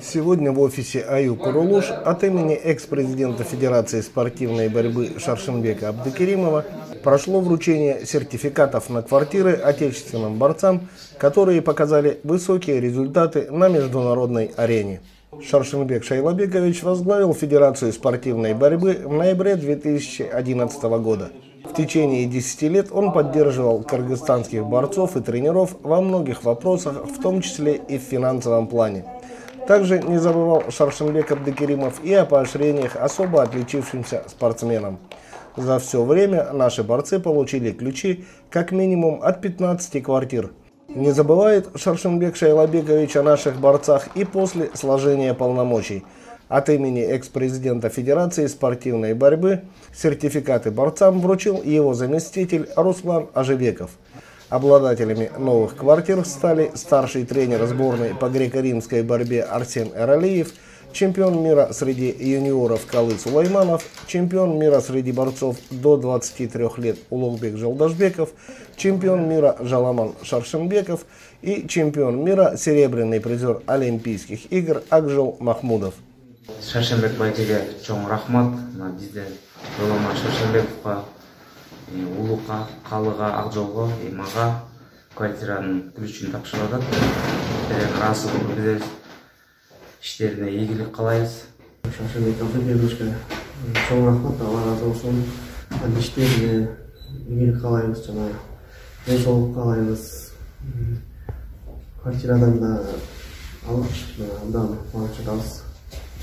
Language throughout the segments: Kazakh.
Сегодня в офисе АЮ «Курулуш» от имени экс-президента Федерации спортивной борьбы Шаршенбека Абдыкеримова прошло вручение сертификатов на квартиры отечественным борцам, которые показали высокие результаты на международной арене. Шаршенбек Шайлабекович возглавил Федерацию спортивной борьбы в ноябре 2011 года. В течение 10 лет он поддерживал кыргызстанских борцов и тренеров во многих вопросах, в том числе и в финансовом плане. Также не забывал Шаршенбек Абдыкеримов и о поощрениях особо отличившимся спортсменам. За все время наши борцы получили ключи как минимум от 15 квартир. Не забывает Шаршенбек Шайлабекович о наших борцах и после сложения полномочий. От имени экс-президента Федерации спортивной борьбы сертификаты борцам вручил его заместитель Руслан Ажибеков. Обладателями новых квартир стали старший тренер сборной по греко-римской борьбе Арсен Эралиев, чемпион мира среди юниоров Калы Сулайманов, чемпион мира среди борцов до 23 лет Улугбек Жолдашбеков, чемпион мира Жаламан Шаршенбеков и чемпион мира серебряный призер Олимпийских игр Акжол Махмудов. Шаршенбек байкеге чоң рахмат. Бизде Жаламан Шаршенбековго, Улукка, Калыга, Акжолго, мага квартиранын ключун тапшырып атат. Ыраазы болуп биз иштерине ийгилик каалайбыз. Шаршенбек Абдыкеримовичке чоң рахмат, Алла разы болсун. Иштерине ийгилик каалайбыз, жана ден соолук каалайбыз. Квартирадан да абдан кубанычта жатабыз.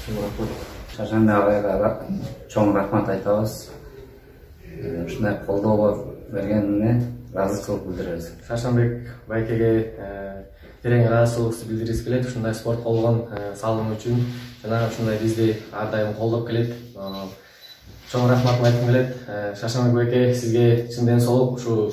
Чоң рахмат. Шаршенбек агайга чоң рахмат айтабыз. Ушундай колдоо бергенине ыраазычылык билдиребиз. Шаршенбек байкеге терең ыраазычылыгыбызды билдиргибиз келет. Ушундай спорт болгон салым үчүн жана ушундай бизди ар дайым колдоп келет. Чоң рахматымды айткым келет. Шаршенбек байке, сизге чын ден соолук, ушу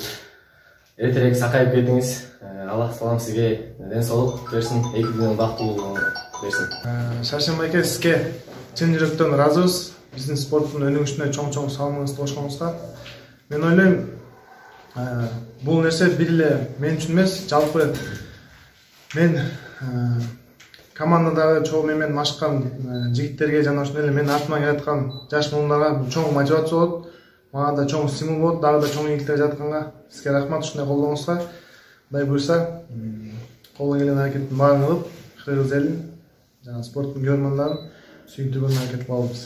эртерээк сакайып кетиңиз. Аллах таалам сизге ден соолук берсин, эки күнүн бактылуулугун берсин. Шаршенбек байке, сизге чын жүрөктөн ыраазыбыз. Биздин спорттун өнүгүшүнө чоң салымыңызды кошконуңузга. Мен ойлойм, бул нерсе бир эле мен үчүн эмес, жалпы мен командадагы чогуу менен машыккан жигиттерге жана ошондой эле менин артыман келаткан жаш муундарга чоң мотивация болот. Мага да чоң стимул болот, дагы да чоң ийгиликтер жатканга. Сизге рахмат ушундай колдооңузга. Кудай буюрса, колдон келген аракеттин баарын кылып, кыргыз элин жана спорттун көрөрмандарын сүйүндүргөн аракет кылабыз.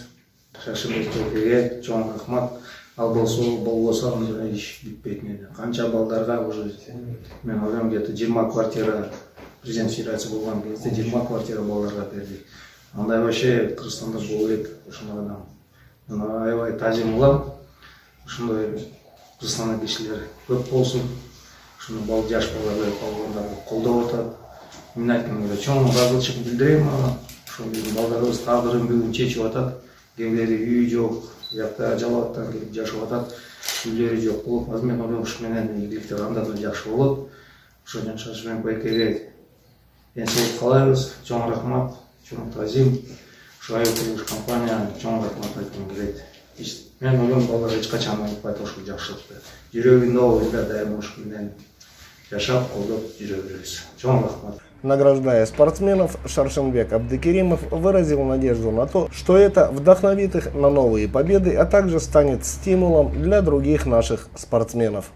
Шаршенбек байкеге чоң рахмат. Ал болбосо мындай иш бүтпөйт. Канча балдарга уже мен ойлойм, где-то 20 квартира президент федерации болгон кезде 20 квартира балдарга берди. Андай вообще Кыргызстанда боло элек ошондой адам. Мен аябай таазим кылам. Ушундай Кыргызстанда кишилер көп болсун. Ушуну жаш балдарды колдоп атат. Мен айткым келет, чоң ыраазычылык билдирем. Ошондой балдарыбыз тагдырын бүгүн чечип атат. Кимдери үйү жок, жакта жалааттан келип жашап атат, үйлөрү жок болуп, азыр мен ойлойм ушу менен ийгиликтер анда да жакшы болот. Ошон үчүн Шаршенбек байкеге ден соолук каалайбыз, чоң рахмат, чоң таазим. Ушу АЮ «Курулуш» компания чоң рахмат айткым келет. Мен ойлойм, балдар эч качан унутпайт ушул жакшылыкты. Жүрөгүндө ойда дайым ушу менен жашап, колдоп жүрө беребиз. Чоң рахмат. Награждая спортсменов, Шаршенбек Абдыкеримов выразил надежду на то, что это вдохновит их на новые победы, а также станет стимулом для других наших спортсменов.